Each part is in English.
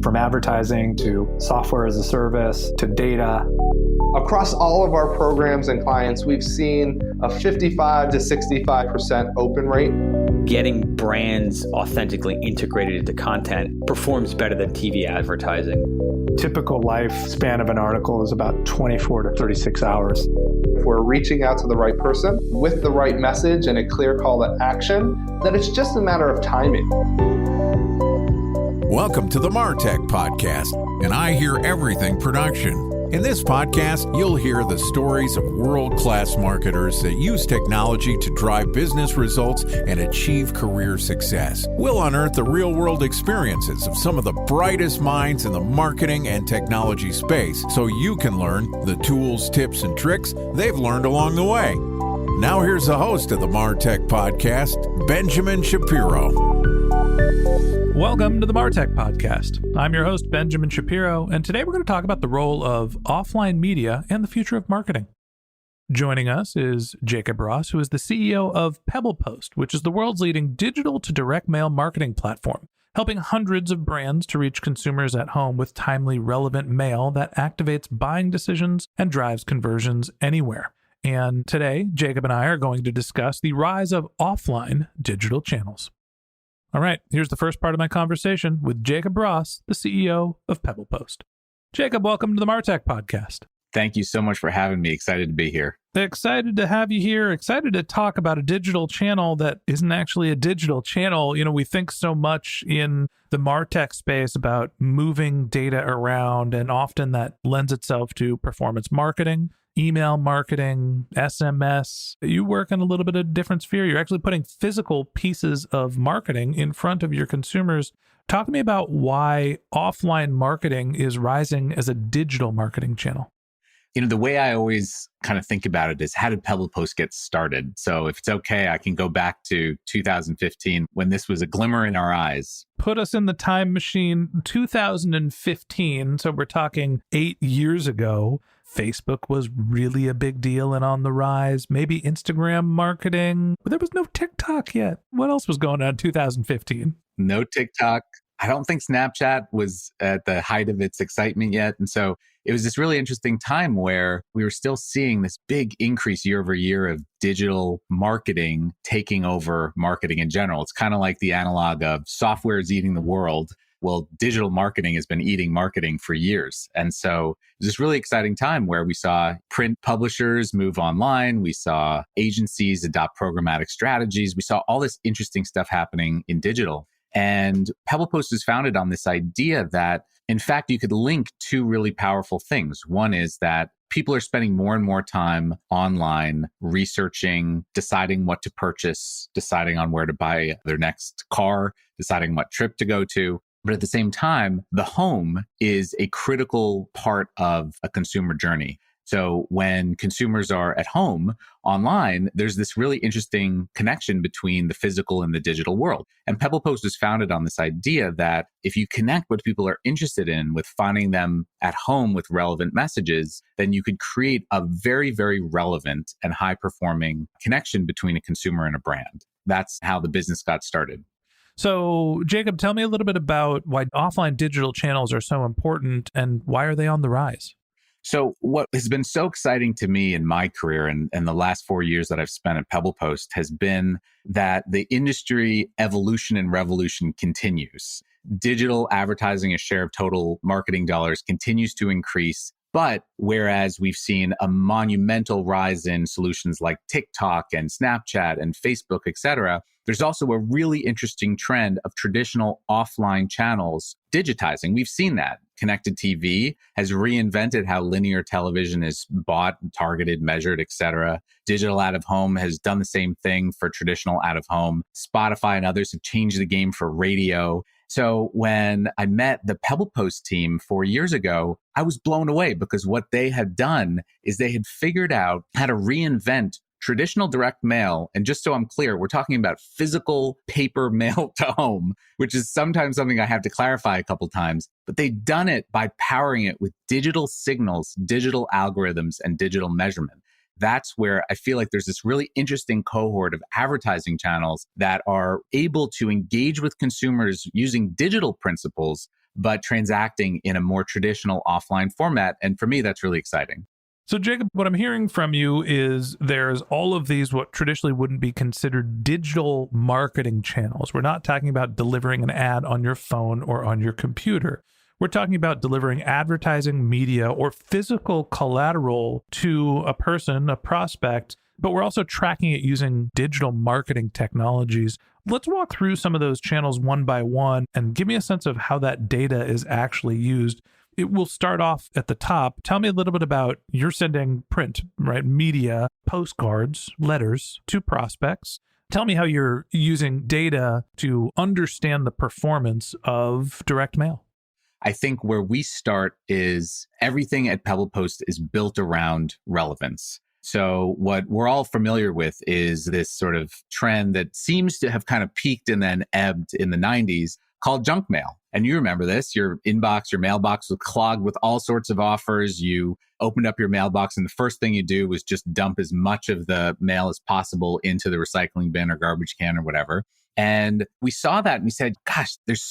From advertising to software as a service to data. Across all of our programs and clients, we've seen a 55 to 65% open rate. Getting brands authentically integrated into content performs better than TV advertising. Typical lifespan of an article is about 24 to 36 hours. If we're reaching out to the right person with the right message and a clear call to action, then it's just a matter of timing. Welcome to the MarTech Podcast, and I Hear Everything production. In this podcast, you'll hear the stories of world-class marketers that use technology to drive business results and achieve career success. We'll unearth the real-world experiences of some of the brightest minds in the marketing and technology space so you can learn the tools, tips, and tricks they've learned along the way. Now here's the host of the MarTech Podcast, Benjamin Shapiro. Welcome to the MarTech Podcast. I'm your host, Benjamin Shapiro, and today we're going to talk about the role of offline media and the future of marketing. Joining us is Jacob Ross, who is the CEO of PebblePost, which is the world's leading digital to direct mail marketing platform, helping hundreds of brands to reach consumers at home with timely, relevant mail that activates buying decisions and drives conversions anywhere. And today, Jacob and I are going to discuss the rise of offline digital channels. All right, here's the first part of my conversation with Jacob Ross, the CEO of PebblePost. Jacob, welcome to the MarTech Podcast. Thank you so much for having me. Excited to be here. Excited to have you here. Excited to talk about a digital channel that isn't actually a digital channel. You know, we think so much in the MarTech space about moving data around, and often that lends itself to performance marketing, email marketing, SMS. You work in a little bit of a different sphere. You're actually putting physical pieces of marketing in front of your consumers. Talk to me about why offline marketing is rising as a digital marketing channel. You know, the way I always kind of think about it is, how did PebblePost get started? So if it's okay, I can go back to 2015 when this was a glimmer in our eyes. Put us in the time machine. 2015, so we're talking 8 years ago. Facebook was really a big deal and on the rise. Maybe Instagram marketing. But there was no TikTok yet. What else was going on in 2015? No TikTok. I don't think Snapchat was at the height of its excitement yet. And so it was this really interesting time where we were still seeing this big increase year over year of digital marketing taking over marketing in general. It's kind of like the analog of software is eating the world. Well, digital marketing has been eating marketing for years. And so it was this really exciting time where we saw print publishers move online. We saw agencies adopt programmatic strategies. We saw all this interesting stuff happening in digital. And PebblePost was founded on this idea that, in fact, you could link two really powerful things. One is that people are spending more and more time online researching, deciding what to purchase, deciding on where to buy their next car, deciding what trip to go to. But at the same time, the home is a critical part of a consumer journey. So when consumers are at home online, there's this really interesting connection between the physical and the digital world. And PebblePost was founded on this idea that if you connect what people are interested in with finding them at home with relevant messages, then you could create a very, very relevant and high-performing connection between a consumer and a brand. That's how the business got started. So, Jacob, tell me a little bit about why offline digital channels are so important and why are they on the rise? So what has been so exciting to me in my career and the last 4 years that I've spent at PebblePost has been that the industry evolution and revolution continues. Digital advertising as share of total marketing dollars continues to increase. But whereas we've seen a monumental rise in solutions like TikTok and Snapchat and Facebook, et cetera, there's also a really interesting trend of traditional offline channels digitizing. We've seen that. Connected TV has reinvented how linear television is bought, targeted, measured, et cetera. Digital out of home has done the same thing for traditional out of home. Spotify and others have changed the game for radio. So when I met the PebblePost team 4 years ago, I was blown away because what they had done is they had figured out how to reinvent traditional direct mail. And just so I'm clear, we're talking about physical paper mail to home, which is sometimes something I have to clarify a couple times. But they've done it by powering it with digital signals, digital algorithms, and digital measurement. that's where I feel like there's this really interesting cohort of advertising channels that are able to engage with consumers using digital principles, but transacting in a more traditional offline format. And for me, that's really exciting. So, Jacob, what I'm hearing from you is there's all of these what traditionally wouldn't be considered digital marketing channels. We're not talking about delivering an ad on your phone or on your computer. We're talking about delivering advertising, media, or physical collateral to a person, a prospect, but we're also tracking it using digital marketing technologies. Let's walk through some of those channels one by one and give me a sense of how that data is actually used. It will start off at the top. Tell me a little bit about you're sending print, right? Media, postcards, letters to prospects. Tell me how you're using data to understand the performance of direct mail. I think where we start is everything at PebblePost is built around relevance. So what we're all familiar with is this sort of trend that seems to have kind of peaked and then ebbed in the 90s called junk mail. And you remember this, your inbox, your mailbox was clogged with all sorts of offers. You opened up your mailbox and the first thing you do was just dump as much of the mail as possible into the recycling bin or garbage can or whatever. And we saw that and we said, gosh, there's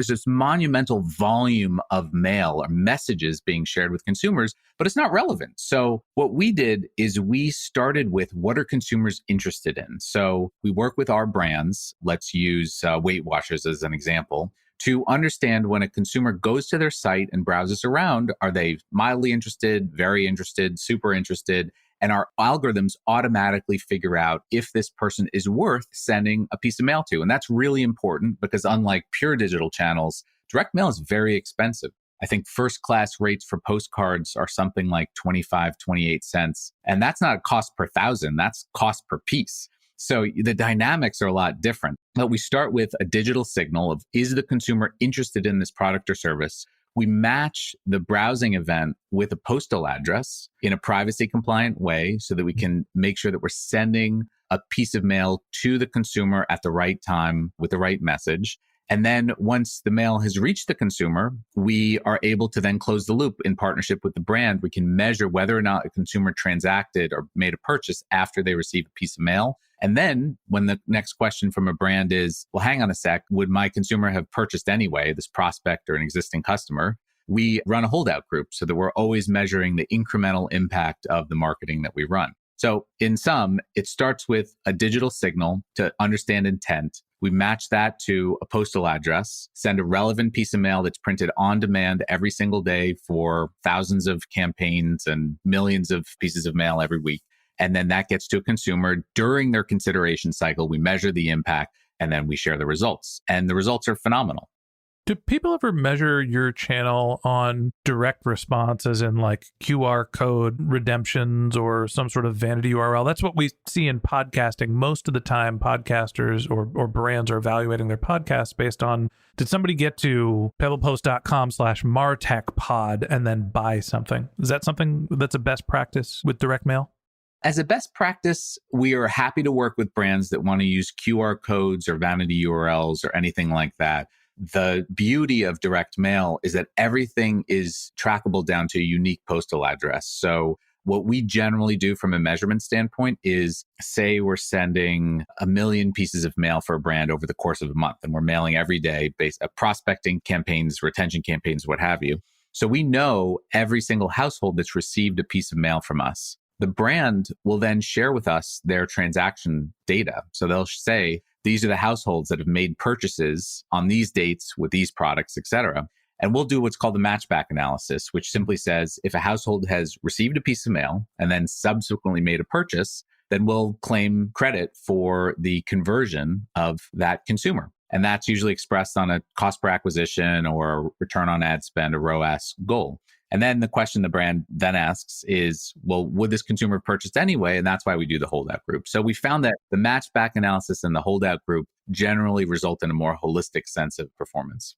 this monumental volume of mail or messages being shared with consumers, but it's not relevant. So what we did is we started with what are consumers interested in? So we work with our brands. Let's use Weight Watchers as an example, to understand when a consumer goes to their site and browses around, are they mildly interested, very interested, super interested? And our algorithms automatically figure out if this person is worth sending a piece of mail to. And that's really important because unlike pure digital channels, direct mail is very expensive. I think first class rates for postcards are something like 25, 28 cents. And that's not a cost per thousand, that's cost per piece. So the dynamics are a lot different. But we start with a digital signal of, is the consumer interested in this product or service? We match the browsing event with a postal address in a privacy compliant way so that we can make sure that we're sending a piece of mail to the consumer at the right time with the right message. And then once the mail has reached the consumer, we are able to then close the loop in partnership with the brand. We can measure whether or not a consumer transacted or made a purchase after they received a piece of mail. And then when the next question from a brand is, well, hang on a sec, would my consumer have purchased anyway, this prospect or an existing customer? We run a holdout group so that we're always measuring the incremental impact of the marketing that we run. So in sum, it starts with a digital signal to understand intent. We match that to a postal address, send a relevant piece of mail that's printed on demand every single day for thousands of campaigns and millions of pieces of mail every week. And then that gets to a consumer during their consideration cycle. We measure the impact and then we share the results. And the results are phenomenal. Do people ever measure your channel on direct response, as in like QR code redemptions or some sort of vanity URL? That's what we see in podcasting. Most of the time, podcasters or brands are evaluating their podcasts based on, did somebody get to pebblepost.com/martechpod and then buy something? Is that something that's a best practice with direct mail? As a best practice, we are happy to work with brands that want to use QR codes or vanity URLs or anything like that. The beauty of direct mail is that everything is trackable down to a unique postal address. So what we generally do from a measurement standpoint is, say we're sending 1 million pieces of mail for a brand over the course of a month, and we're mailing every day based on prospecting campaigns, retention campaigns, what have you. So we know every single household that's received a piece of mail from us. The brand will then share with us their transaction data. So they'll say, these are the households that have made purchases on these dates with these products, et cetera. And we'll do what's called the matchback analysis, which simply says if a household has received a piece of mail and then subsequently made a purchase, then we'll claim credit for the conversion of that consumer. And that's usually expressed on a cost per acquisition or return on ad spend or ROAS goal. And then the question the brand then asks is, well, would this consumer have purchased anyway? And that's why we do the holdout group. So we found that the matchback analysis and the holdout group generally result in a more holistic sense of performance.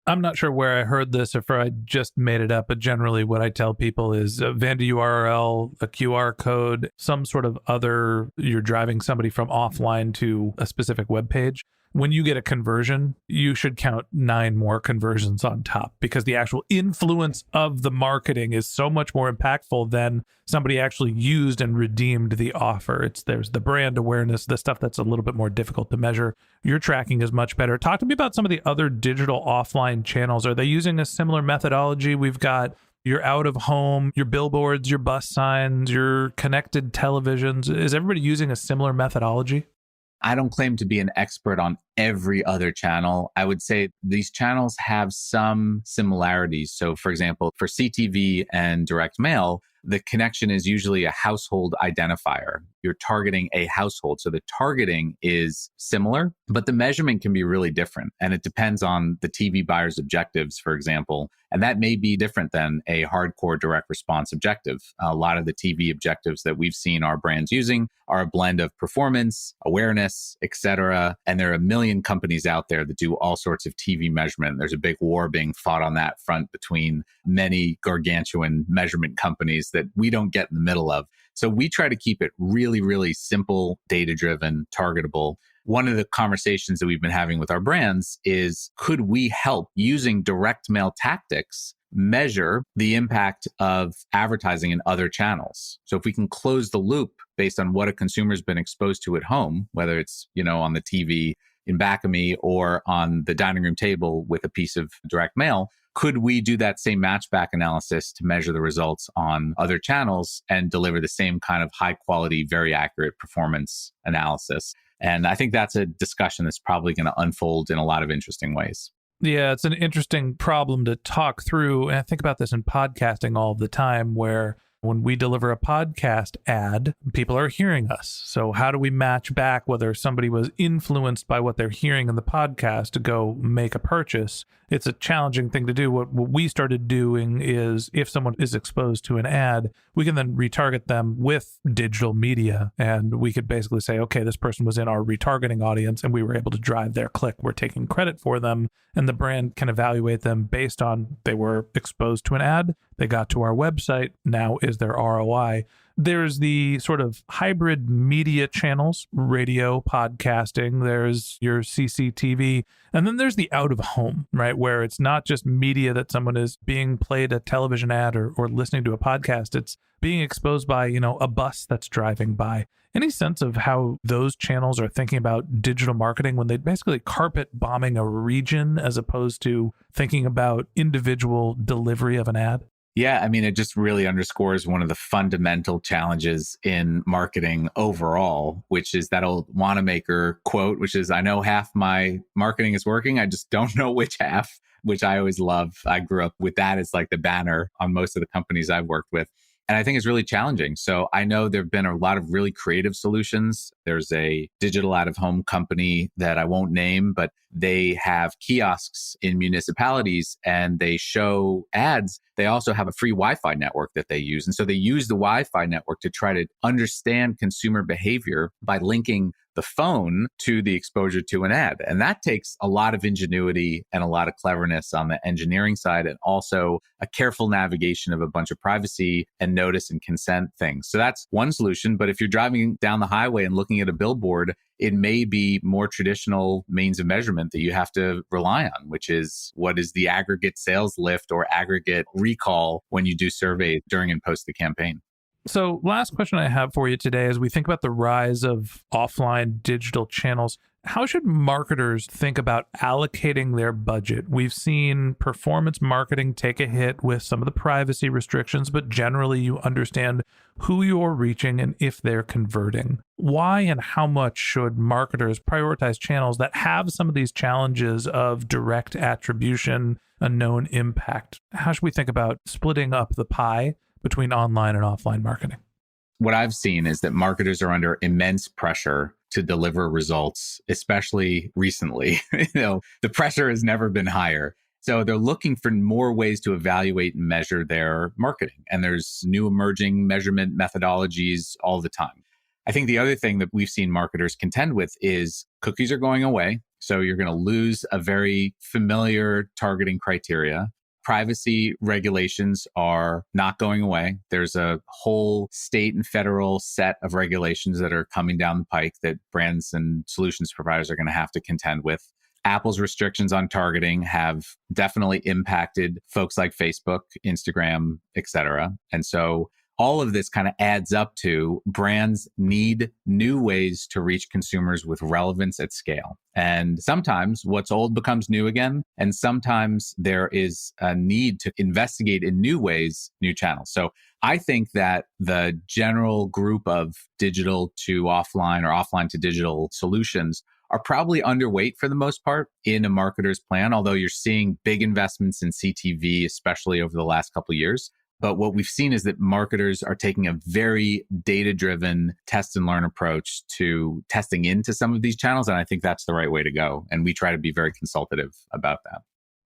I'm not sure where I heard this or if I just made it up, but generally what I tell people is a vanity URL, a QR code, some sort of other, you're driving somebody from offline to a specific web page. when you get a conversion, you should count 9 more conversions on top, because the actual influence of the marketing is so much more impactful than somebody actually used and redeemed the offer. There's the brand awareness, the stuff that's a little bit more difficult to measure. Your tracking is much better. Talk to me about some of the other digital offline channels. Are they using a similar methodology? We've got your out of home, your billboards, your bus signs, your connected televisions. Is everybody using a similar methodology? I don't claim to be an expert on every other channel. I would say these channels have some similarities. So for example, for CTV and direct mail, the connection is usually a household identifier. You're targeting a household. So the targeting is similar, but the measurement can be really different. And it depends on the TV buyer's objectives, for example. And that may be different than a hardcore direct response objective. A lot of the TV objectives that we've seen our brands using are a blend of performance, awareness, et cetera. And there are a million companies out there that do all sorts of TV measurement. There's a big war being fought on that front between many gargantuan measurement companies that we don't get in the middle of. So we try to keep it really, really simple, data-driven, targetable. One of the conversations that we've been having with our brands is, could we help using direct mail tactics measure the impact of advertising in other channels? So if we can close the loop based on what a consumer's been exposed to at home, whether it's, on the TV in back of me or on the dining room table with a piece of direct mail, could we do that same matchback analysis to measure the results on other channels and deliver the same kind of high quality, very accurate performance analysis? And I think that's a discussion that's probably going to unfold in a lot of interesting ways. Yeah, it's an interesting problem to talk through. And I think about this in podcasting all the time, where when we deliver a podcast ad, people are hearing us. So how do we match back whether somebody was influenced by what they're hearing in the podcast to go make a purchase? It's a challenging thing to do. What we started doing is, if someone is exposed to an ad, we can then retarget them with digital media. And we could basically say, okay, this person was in our retargeting audience and we were able to drive their click. We're taking credit for them. And the brand can evaluate them based on, they were exposed to an ad, they got to our website, now is their ROI. There's the sort of hybrid media channels, radio, podcasting, there's your CCTV, and then there's the out of home, right? Where it's not just media that someone is being played a television ad or listening to a podcast. It's being exposed by, a bus that's driving by. Any sense of how those channels are thinking about digital marketing when they basically carpet bombing a region as opposed to thinking about individual delivery of an ad? Yeah, it just really underscores one of the fundamental challenges in marketing overall, which is that old Wanamaker quote, which is, I know half my marketing is working, I just don't know which half, which I always love. I grew up with that as like the banner on most of the companies I've worked with. And I think it's really challenging. So I know there have been a lot of really creative solutions. There's a digital out-of-home company that I won't name, but they have kiosks in municipalities and they show ads. They also have a free Wi-Fi network that they use. And so they use the Wi-Fi network to try to understand consumer behavior by linking the phone to the exposure to an ad. And that takes a lot of ingenuity and a lot of cleverness on the engineering side, and also a careful navigation of a bunch of privacy and notice and consent things. So that's one solution. But if you're driving down the highway and looking at a billboard, it may be more traditional means of measurement that you have to rely on, which is, what is the aggregate sales lift or aggregate recall when you do surveys during and post the campaign? So last question I have for you today, as we think about the rise of offline digital channels, how should marketers think about allocating their budget? We've seen performance marketing take a hit with some of the privacy restrictions, but generally you understand who you're reaching and if they're converting. Why and how much should marketers prioritize channels that have some of these challenges of direct attribution, a known impact? How should we think about splitting up the pie between online and offline marketing? What I've seen is that marketers are under immense pressure to deliver results, especially recently. The pressure has never been higher. So they're looking for more ways to evaluate and measure their marketing. And there's new emerging measurement methodologies all the time. I think the other thing that we've seen marketers contend with is cookies are going away. So you're going to lose a very familiar targeting criteria. privacy regulations are not going away. There's a whole state and federal set of regulations that are coming down the pike that brands and solutions providers are going to have to contend with. Apple's restrictions on targeting have definitely impacted folks like Facebook, Instagram, et cetera. And so all of this kind of adds up to brands need new ways to reach consumers with relevance at scale. And sometimes what's old becomes new again. And sometimes there is a need to investigate in new ways, new channels. So I think that the general group of digital to offline or offline to digital solutions are probably underweight for the most part in a marketer's plan, although you're seeing big investments in CTV, especially over the last couple of years. But what we've seen is that marketers are taking a very data-driven test and learn approach to testing into some of these channels. And I think that's the right way to go. And we try to be very consultative about that.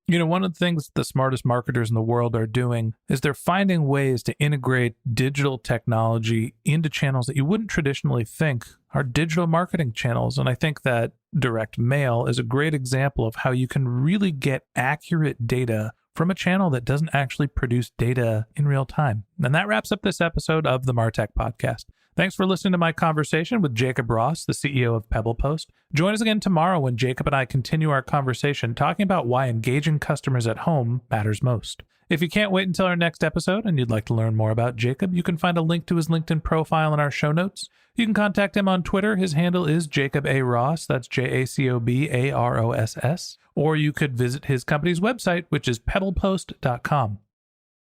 You know, one of the things the smartest marketers in the world are doing is they're finding ways to integrate digital technology into channels that you wouldn't traditionally think are digital marketing channels. And I think that direct mail is a great example of how you can really get accurate data from a channel that doesn't actually produce data in real time. And that wraps up this episode of the MarTech Podcast. Thanks for listening to my conversation with Jacob Ross, the CEO of PebblePost. Join us again tomorrow when Jacob and I continue our conversation talking about why engaging customers at home matters most. If you can't wait until our next episode and you'd like to learn more about Jacob, you can find a link to his LinkedIn profile in our show notes. You can contact him on Twitter. His handle is Jacob A. Ross. That's JACOBAROSS. Or you could visit his company's website, which is PebblePost.com.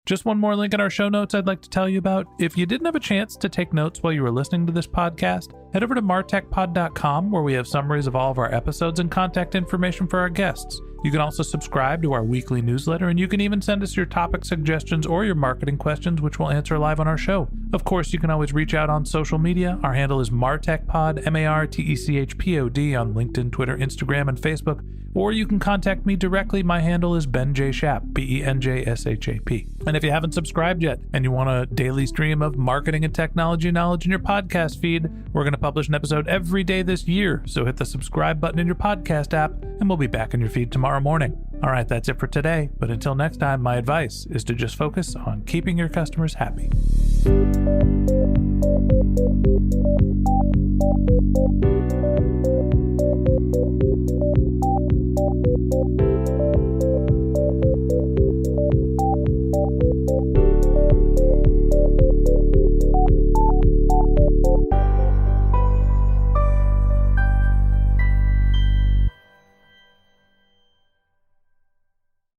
Just one more link in our show notes I'd like to tell you about. If you didn't have a chance to take notes while you were listening to this podcast, head over to martechpod.com where we have summaries of all of our episodes and contact information for our guests. You can also subscribe to our weekly newsletter, and you can even send us your topic suggestions or your marketing questions, which we'll answer live on our show. Of course, you can always reach out on social media. Our handle is MarTechPod, MarTechPod on LinkedIn, Twitter, Instagram, and Facebook. Or you can contact me directly. My handle is Ben J. Shap, BenJShap. And if you haven't subscribed yet and you want a daily stream of marketing and technology knowledge in your podcast feed, we're going to publish an episode every day this year. So hit the subscribe button in your podcast app and we'll be back in your feed tomorrow morning. All right, that's it for today. But until next time, my advice is to just focus on keeping your customers happy.